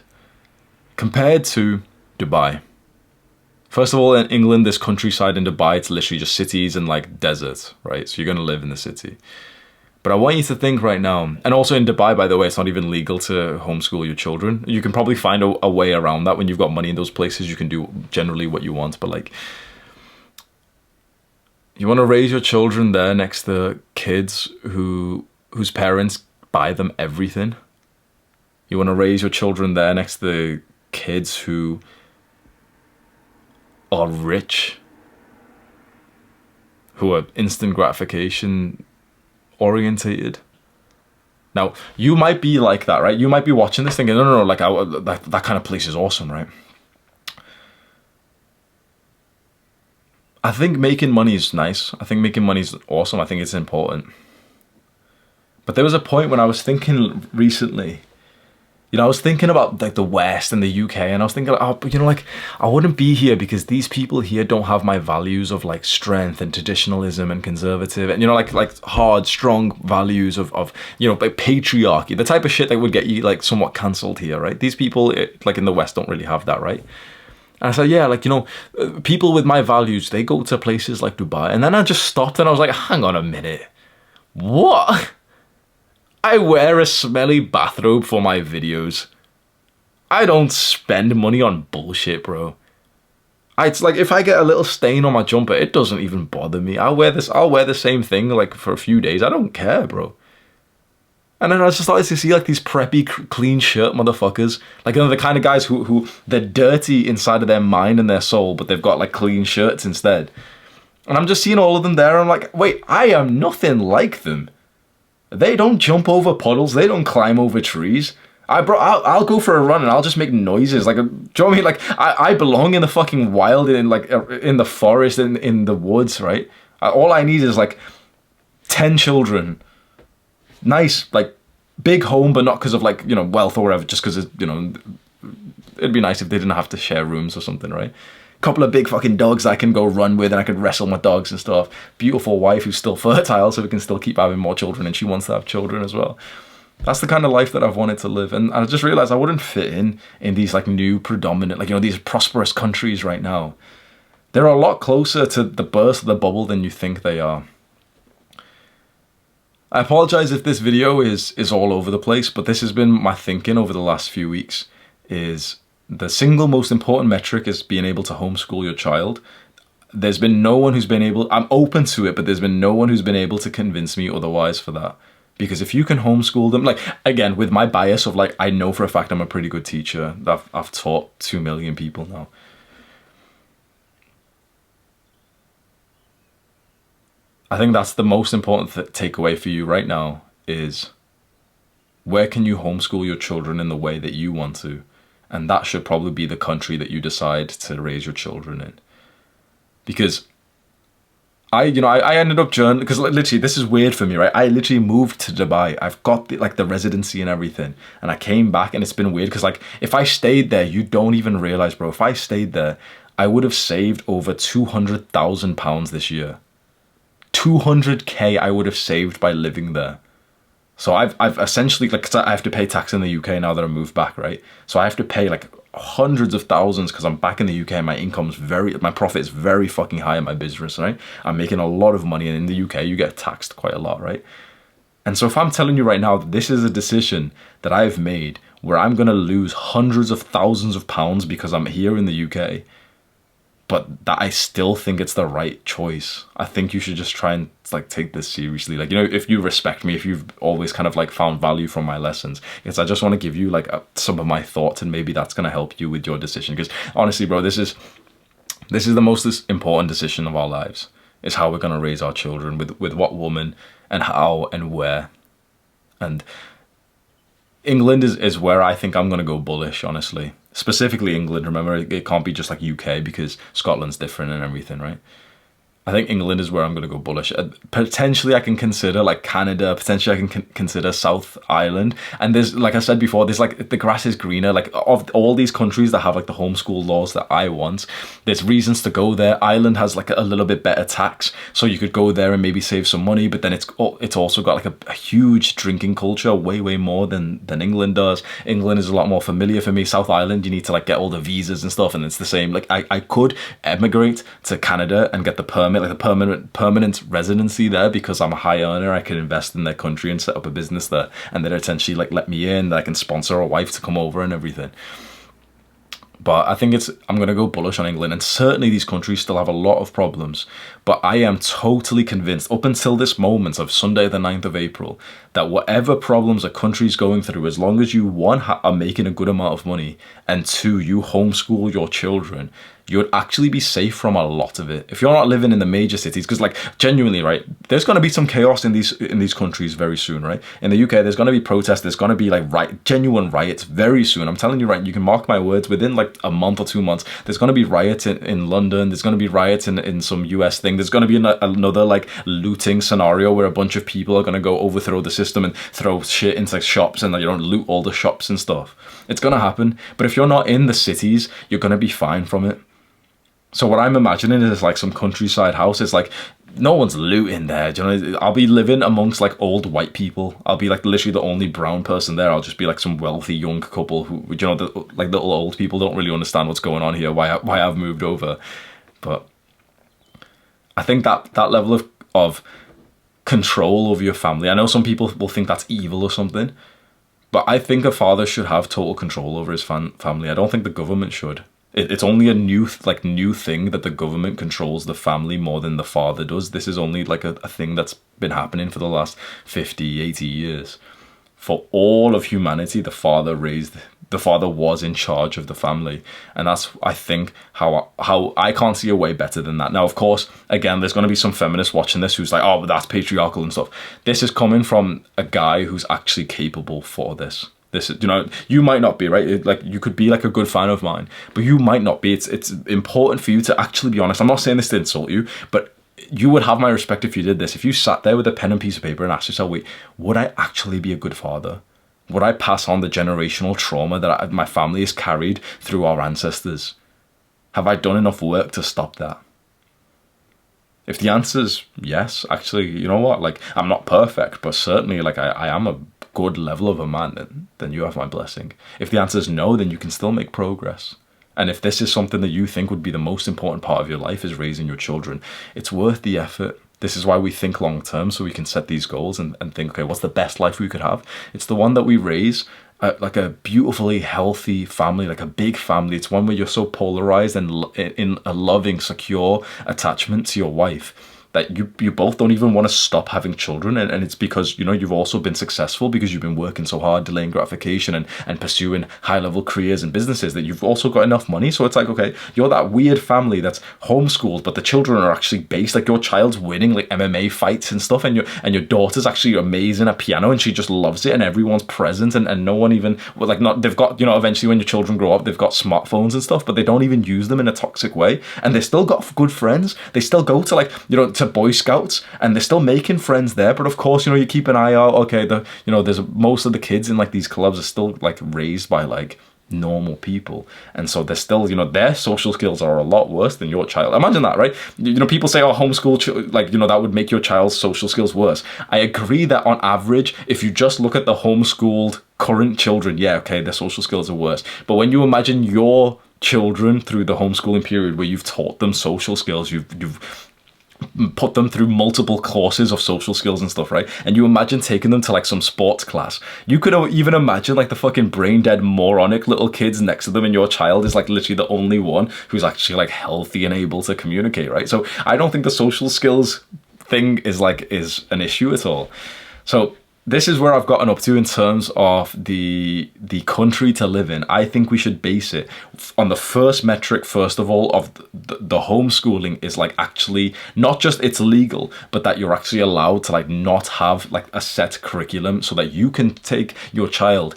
compared to Dubai. First of all, in England, this countryside. In Dubai, it's literally just cities and like deserts, right? So you're going to live in the city. But I want you to think right now, and also in Dubai, by the way, it's not even legal to homeschool your children. You can probably find a way around that. When you've got money in those places, you can do generally what you want. But like, you want to raise your children there next to kids whose parents buy them everything. You want to raise your children there next to kids who are rich, who are instant gratification orientated. Now, you might be like that, right? You might be watching this thinking, no, like that kind of place is awesome, right? I think making money is nice. I think making money is awesome. I think it's important. But there was a point when I was thinking recently, I was thinking about like the West and the UK, and I was thinking, like I wouldn't be here because these people here don't have my values of like strength and traditionalism and conservative and like hard, strong values of like patriarchy, the type of shit that would get you like somewhat cancelled here, right? These people like in the West don't really have that, right? And I said, yeah, like people with my values, they go to places like Dubai, and then I just stopped and I was like, hang on a minute, what? I wear a smelly bathrobe for my videos. I don't spend money on bullshit, bro. It's like if I get a little stain on my jumper, it doesn't even bother me. I'll wear the same thing like for a few days. I don't care, bro. And then I just started to see like these preppy, clean shirt motherfuckers. Like the kind of guys who they're dirty inside of their mind and their soul, but they've got like clean shirts instead. And I'm just seeing all of them there. And I'm like, wait, I am nothing like them. They don't jump over puddles. They don't climb over trees. I'll go for a run and I'll just make noises. Like, do you know what I mean? Like, I belong in the fucking wild, in the forest, in the woods, right? All I need is like 10 children. Nice, like big home, but not because of like, wealth or whatever. Just because it'd be nice if they didn't have to share rooms or something, right? Couple of big fucking dogs I can go run with, and I could wrestle my dogs and stuff. Beautiful wife who's still fertile, so we can still keep having more children, and she wants to have children as well. That's the kind of life that I've wanted to live. And I just realized I wouldn't fit in these like new predominant, like, these prosperous countries right now. They're a lot closer to the burst of the bubble than you think they are. I apologize if this video is all over the place, but this has been my thinking over the last few weeks. Is the single most important metric is being able to homeschool your child. There's been no one who's been able, I'm open to it, but there's been no one who's been able to convince me otherwise for that. Because if you can homeschool them, like, again, with my bias of like, I know for a fact I'm a pretty good teacher. I've taught 2 million people now. I think that's the most important takeaway for you right now is where can you homeschool your children in the way that you want to? And that should probably be the country that you decide to raise your children in. Because I ended up journeying, because literally this is weird for me, right? I literally moved to Dubai. I've got the residency and everything. And I came back and it's been weird because like if I stayed there, you don't even realize, bro. If I stayed there, I would have saved over £200,000 this year. 200k I would have saved by living there. So I've essentially, like, 'cause I have to pay tax in the UK now that I moved back, right? So I have to pay like hundreds of thousands because I'm back in the UK and my profit is very fucking high in my business, right? I'm making a lot of money, and in the UK you get taxed quite a lot, right? And so if I'm telling you right now that this is a decision that I've made where I'm gonna lose hundreds of thousands of pounds because I'm here in the UK, but that I still think it's the right choice. I think you should just try and like take this seriously. Like, you know, if you respect me, if you've always kind of like found value from my lessons, because I just want to give you like some of my thoughts, and maybe that's going to help you with your decision. Because honestly, bro, this is the most important decision of our lives, is how we're going to raise our children, with what woman and how and where. And England is where I think I'm going to go bullish, honestly. Specifically England, remember, it can't be just like UK because Scotland's different and everything, right? I think England is where I'm going to go bullish. Potentially I can consider like Canada, potentially I can consider South Ireland. And there's, like I said before, there's like, the grass is greener. Like, of all these countries that have like the homeschool laws that I want, there's reasons to go there. Ireland has like a little bit better tax, so you could go there and maybe save some money. But then it's also got like a huge drinking culture, way more than England does. England is a lot more familiar for me. South Ireland, you need to like get all the visas and stuff, and it's the same. Like I could emigrate to Canada and get the permit, like the permanent residency there, because I'm a high earner. I could invest in their country and set up a business there, and they'd essentially like let me in. I can sponsor a wife to come over and everything. But I think I'm going to go bullish on England, and certainly these countries still have a lot of problems. But I am totally convinced, up until this moment of Sunday the 9th of April, that whatever problems a country's going through, as long as you, one, are making a good amount of money, and two, you homeschool your children, you would actually be safe from a lot of it. If you're not living in the major cities, because like genuinely, right, there's going to be some chaos in these countries very soon, right? In the UK, there's going to be protests, there's going to be like genuine riots very soon. I'm telling you, right, you can mark my words, within like a month or 2 months, there's going to be riots in London, there's going to be riots in some US thing, there's going to be another like looting scenario where a bunch of people are going to go overthrow the system and throw shit into like shops, and like, you don't loot all the shops and stuff. It's going to happen. But if you're not in the cities, you're going to be fine from it. So what I'm imagining is like some countryside house. It's like no one's looting there. Do you know? I'll be living amongst like old white people. I'll be like literally the only brown person there. I'll just be like some wealthy young couple who, you know, like little old people don't really understand what's going on here. Why I've moved over. But I think that level of control over your family. I know some people will think that's evil or something, but I think a father should have total control over his family. I don't think the government should. It's only a new thing that the government controls the family more than the father does. This is only like a thing that's been happening for the last 50, 80 years. For all of humanity, the father was in charge of the family. And that's, I think, how I can't see a way better than that. Now, of course, again, there's going to be some feminists watching this who's like, oh, but that's patriarchal and stuff. This is coming from a guy who's actually capable for this. This is, you know, you might not be, right? Like, you could be like a good fan of mine, but you might not be. It's important for you to actually be honest. I'm not saying this to insult you, but you would have my respect if you did this. If you sat there with a pen and piece of paper and asked yourself, wait, would I actually be a good father? Would I pass on the generational trauma that my family has carried through our ancestors? Have I done enough work to stop that? If the answer is yes, actually, you know what? Like, I'm not perfect, but certainly, like, I am a good level of a man, then you have my blessing. If the answer is no, then you can still make progress. And if this is something that you think would be the most important part of your life, is raising your children, it's worth the effort. This is why we think long term, so we can set these goals and think, okay, what's the best life we could have? It's the one that we raise like a beautifully healthy family, like a big family. It's one where you're so polarized and in a loving, secure attachment to your wife that you both don't even want to stop having children. And it's because, you know, you've also been successful because you've been working so hard, delaying gratification and pursuing high level careers and businesses, that you've also got enough money. So it's like, okay, you're that weird family that's homeschooled, but the children are actually based, like your child's winning like MMA fights and stuff, and your daughter's actually amazing at piano and she just loves it, and everyone's present, and no one even, well, like, not, they've got, you know, eventually when your children grow up, they've got smartphones and stuff, but they don't even use them in a toxic way, and they still got good friends. They still go to, like, you know, to Boy Scouts, and they're still making friends there. But of course, you know, you keep an eye out, okay, there's most of the kids in like these clubs are still like raised by like normal people, and so they're still, you know, their social skills are a lot worse than your child. Imagine that, right? You know, people say, oh, homeschool, like, you know, that would make your child's social skills worse. I agree that on average, if you just look at the homeschooled current children, yeah, okay, their social skills are worse. But when you imagine your children through the homeschooling period, where you've taught them social skills, you've put them through multiple courses of social skills and stuff, right? And you imagine taking them to like some sports class. You could even imagine like the fucking brain dead moronic little kids next to them, and your child is like literally the only one who's actually like healthy and able to communicate, right? So I don't think the social skills thing is an issue at all. So this is where I've gotten up to in terms of the country to live in. I think we should base it on the first metric, first of all, of the homeschooling is like actually not just it's legal, but that you're actually allowed to like not have like a set curriculum, so that you can take your child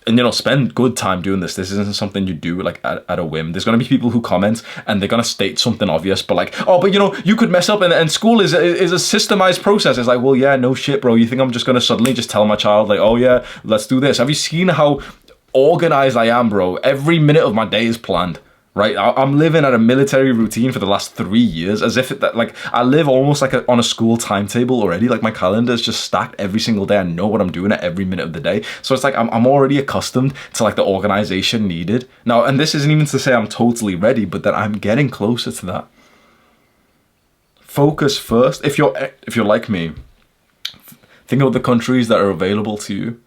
and, you know, spend good time doing this. This isn't something you do like at a whim. There's going to be people who comment and they're going to state something obvious, but like, oh, but you know, you could mess up, and school is a systemized process. It's like, well, yeah, no shit, bro. You think I'm just going to suddenly just tell my child like, oh yeah, let's do this? Have you seen how organized I am, bro? Every minute of my day is planned. Right, I'm living at a military routine for the last 3 years, as if like I live almost like on a school timetable already. Like my calendar is just stacked every single day. I know what I'm doing at every minute of the day. So it's like I'm already accustomed to like the organization needed now. And this isn't even to say I'm totally ready, but that I'm getting closer to that. Focus first. If you're like me, think of the countries that are available to you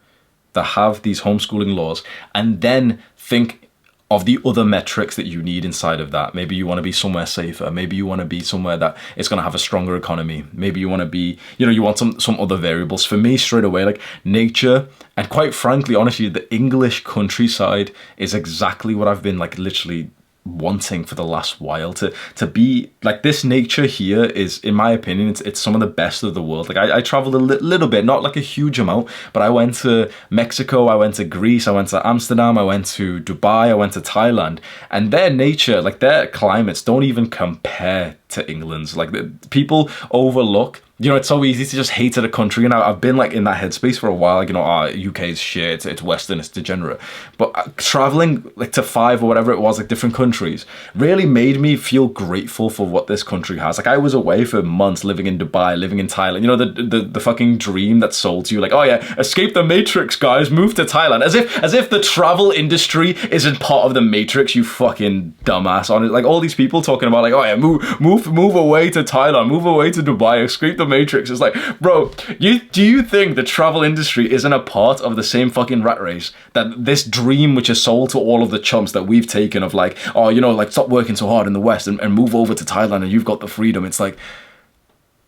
that have these homeschooling laws, and then think of the other metrics that you need inside of that. Maybe you want to be somewhere safer. Maybe you want to be somewhere that is going to have a stronger economy. Maybe you want to be, you know, you want some other variables. For me, straight away, like nature, and quite frankly, honestly, the English countryside is exactly what I've been like literally wanting for the last while. To be like, this nature here is, in my opinion, it's some of the best of the world. Like I traveled a little bit, not like a huge amount, but I went to Mexico, I went to Greece, I went to Amsterdam, I went to Dubai, I went to Thailand, and their nature, like their climates don't even compare to England's. Like people overlook, you know, it's so easy to just hate a country, and I've been like in that headspace for a while, like, you know, UK is shit, it's Western, it's degenerate. But traveling like to 5 or whatever it was, like different countries, really made me feel grateful for what this country has. Like I was away for months, living in Dubai, living in Thailand. You know, the fucking dream that's sold to you, like, oh yeah, escape the matrix, guys, move to Thailand, as if the travel industry isn't part of the matrix. You fucking dumbass. On it, like all these people talking about like, oh yeah, move away to Thailand, move away to Dubai, escape the matrix. It's like, bro, do you think the travel industry isn't a part of the same fucking rat race? That this dream which is sold to all of the chumps that we've taken of like, oh, you know, like stop working so hard in the West and move over to Thailand and you've got the freedom. It's like,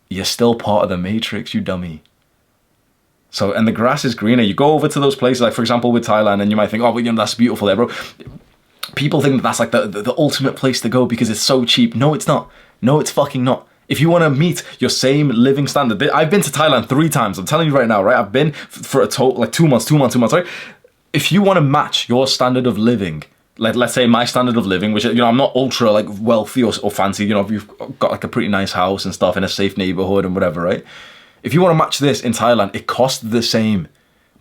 you're still part of the matrix, you dummy. So, and the grass is greener. You go over to those places, like for example with Thailand, and you might think, oh, but you know, that's beautiful there, bro. People think that that's like the ultimate place to go because it's so cheap. No, it's not. No, it's fucking not. If you want to meet your same living standard, I've been to Thailand 3 times. I'm telling you right now, right? I've been for a total like 2 months, right? If you want to match your standard of living, like let's say my standard of living, which, you know, I'm not ultra like wealthy or fancy, you know, if you've got like a pretty nice house and stuff in a safe neighborhood and whatever, right? If you want to match this in Thailand, it costs the same.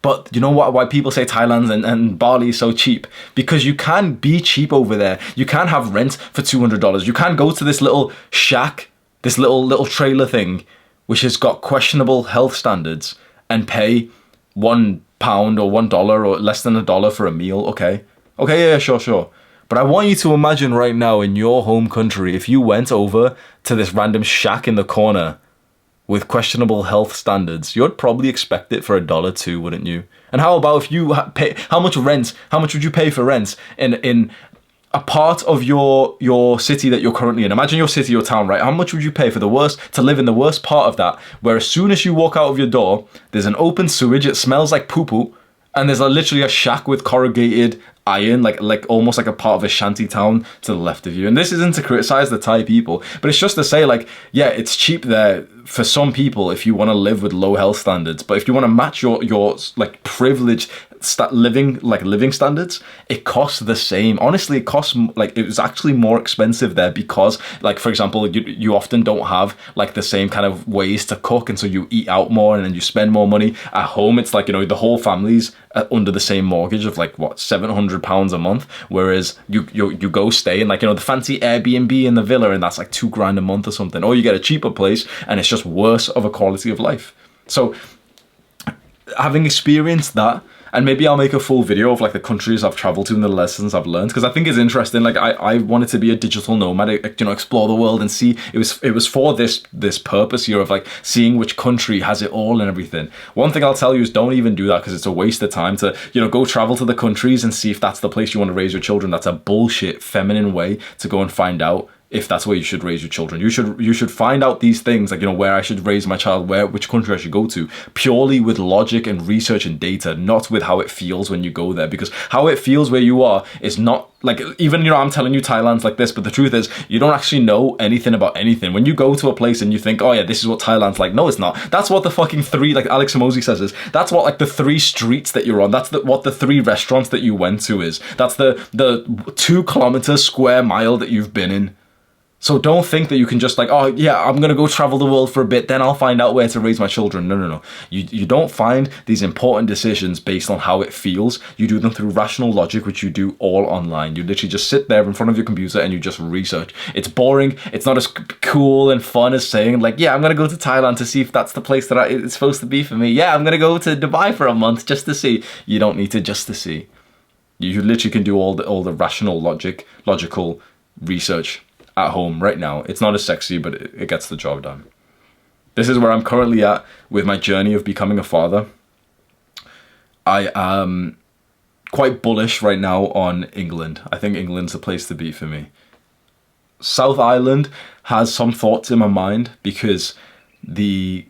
But you know what? Why people say Thailand and Bali is so cheap? Because you can be cheap over there. You can have rent for $200. You can go to this little shack, this little trailer thing, which has got questionable health standards, and pay £1 or $1 or less than $1 for a meal. Okay, yeah, sure. But I want you to imagine right now in your home country, if you went over to this random shack in the corner with questionable health standards, you'd probably expect it for $1 too, wouldn't you? And how about if you pay, how much would you pay for rent in a part of your city that you're currently in? Imagine your city or town, right? How much would you pay to live in the worst part of that, where as soon as you walk out of your door, there's an open sewage, it smells like poo-poo, and there's literally a shack with corrugated iron, like almost like a part of a shanty town to the left of you. And this isn't to criticize the Thai people, but it's just to say, like, yeah, it's cheap there for some people if you want to live with low health standards, but if you want to match your like privileged living standards, it costs the same. Honestly, it costs, like, it was actually more expensive there because, like, for example, you often don't have like the same kind of ways to cook, and so you eat out more and then you spend more money. At home, it's like, the whole family's under the same mortgage of like what, £700 a month, whereas you go stay in like, the fancy Airbnb in the villa, and that's like £2,000 a month or something, or you get a cheaper place and it's just worse of a quality of life. So having experienced that, and maybe I'll make a full video of like the countries I've traveled to and the lessons I've learned, because I think it's interesting. Like I wanted to be a digital nomad, explore the world and see. It was for this purpose here of like seeing which country has it all and everything. One thing I'll tell you is don't even do that, because it's a waste of time to go travel to the countries and see if that's the place you want to raise your children. That's a bullshit feminine way to go and find out if that's where you should raise your children. You should find out these things, like, where I should raise my child, which country I should go to, purely with logic and research and data, not with how it feels when you go there. Because how it feels where you are is not, like, even, I'm telling you Thailand's like this, but the truth is, you don't actually know anything about anything. When you go to a place and you think, oh yeah, this is what Thailand's like, no, it's not. That's what the fucking like Alex Hormozi says is, that's what like the 3 streets that you're on, that's what the 3 restaurants that you went to is. That's the 2 kilometer square mile that you've been in. So don't think that you can just like, oh yeah, I'm going to go travel the world for a bit, then I'll find out where to raise my children. No. You don't find these important decisions based on how it feels. You do them through rational logic, which you do all online. You literally just sit there in front of your computer and you just research. It's boring. It's not as cool and fun as saying like, yeah, I'm going to go to Thailand to see if that's the place that it's supposed to be for me. Yeah, I'm going to go to Dubai for a month just to see. You don't need to just to see. You literally can do all the rational logical research at home right now. It's not as sexy, but it gets the job done. This is where I'm currently at with my journey of becoming a father. I am quite bullish right now on England. I think England's the place to be for me. South Island has some thoughts in my mind because the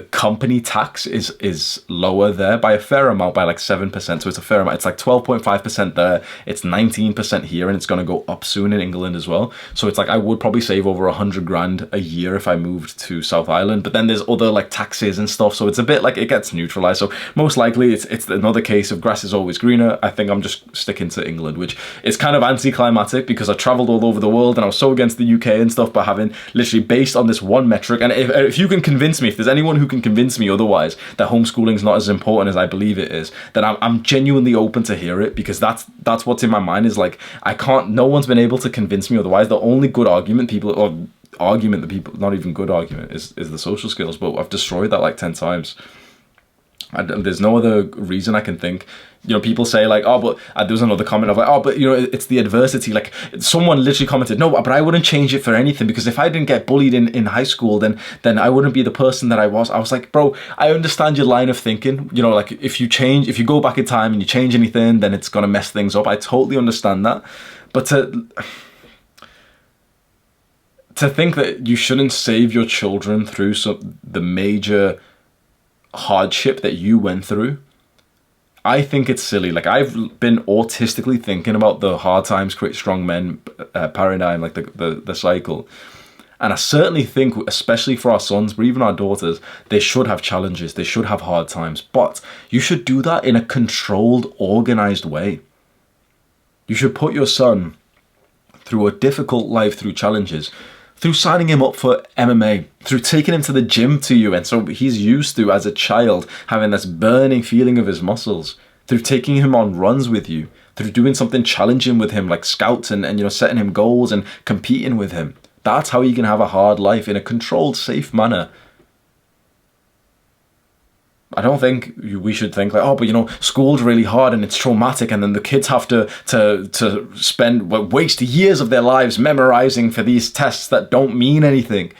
company tax is lower there by a fair amount, by like 7%. So it's a fair amount. It's like 12.5% there. It's 19% here, and it's going to go up soon in England as well. So it's like I would probably save over $100,000 a year if I moved to South Island. But then there's other like taxes and stuff, so it's a bit like it gets neutralized. So most likely it's another case of grass is always greener. I think I'm just sticking to England, which is kind of anticlimactic because I traveled all over the world and I was so against the UK and stuff, but having literally based on this one metric. And if you can convince me, if there's anyone who can convince me otherwise that homeschooling is not as important as I believe it is, then I'm genuinely open to hear it, because that's what's in my mind is like, no one's been able to convince me otherwise. The only good argument not even good argument is the social skills, but I've destroyed that like 10 times. And there's no other reason I can think. People say like, oh, but there was another comment of like, oh, but it's the adversity. Like someone literally commented, no, but I wouldn't change it for anything, because if I didn't get bullied in high school, then I wouldn't be the person that I was. I was like, bro, I understand your line of thinking. Like if you go back in time and you change anything, then it's gonna mess things up. I totally understand that, but to think that you shouldn't save your children through the major hardship that you went through, I think it's silly. Like I've been autistically thinking about the hard times create strong men paradigm, like the cycle, and I certainly think, especially for our sons, but even our daughters, they should have challenges, they should have hard times, but you should do that in a controlled, organized way. You should put your son through a difficult life, through challenges, through signing him up for MMA, through taking him to the gym to you, and so he's used to, as a child, having this burning feeling of his muscles, through taking him on runs with you, through doing something challenging with him like scouts and setting him goals and competing with him. That's how you can have a hard life in a controlled, safe manner. I don't think we should think like, oh, but school's really hard and it's traumatic, and then the kids have to waste years of their lives memorizing for these tests that don't mean anything.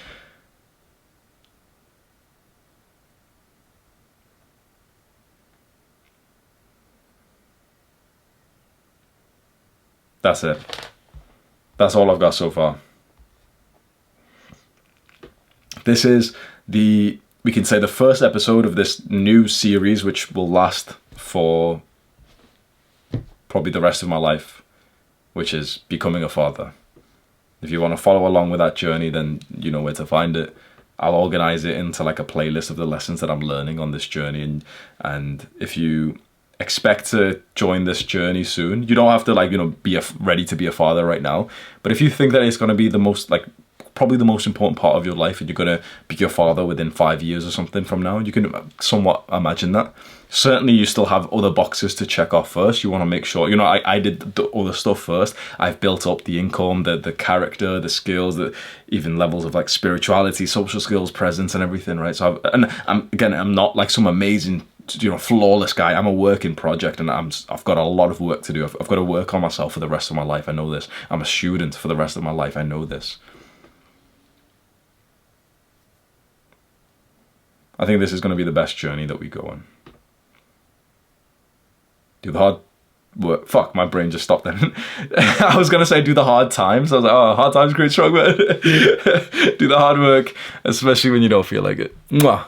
That's it. That's all I've got so far. This is we can say the first episode of this new series, which will last for probably the rest of my life, which is becoming a father. If you want to follow along with that journey, then you know where to find it. I'll organize it into like a playlist of the lessons that I'm learning on this journey, and if you expect to join this journey soon, you don't have to like, you know, be ready to be a father right now, but if you think that it's going to be the most like probably the most important part of your life, and you're going to be your father within 5 years or something from now, you can somewhat imagine that. Certainly you still have other boxes to check off first. You want to make sure, you know, I did the other stuff first. I've built up the income, the character, the skills, the even levels of like spirituality, social skills, presence and everything, right? So I'm not like some amazing, you know, flawless guy. I'm a work in project, and I've got a lot of work to do. I've got to work on myself for the rest of my life. I know this. I'm a student for the rest of my life. I know this. I think this is going to be the best journey that we go on. Do the hard work. Fuck, my brain just stopped then. I was going to say do the hard times. I was like, oh, hard times create strong men. Do the hard work, especially when you don't feel like it. Mwah.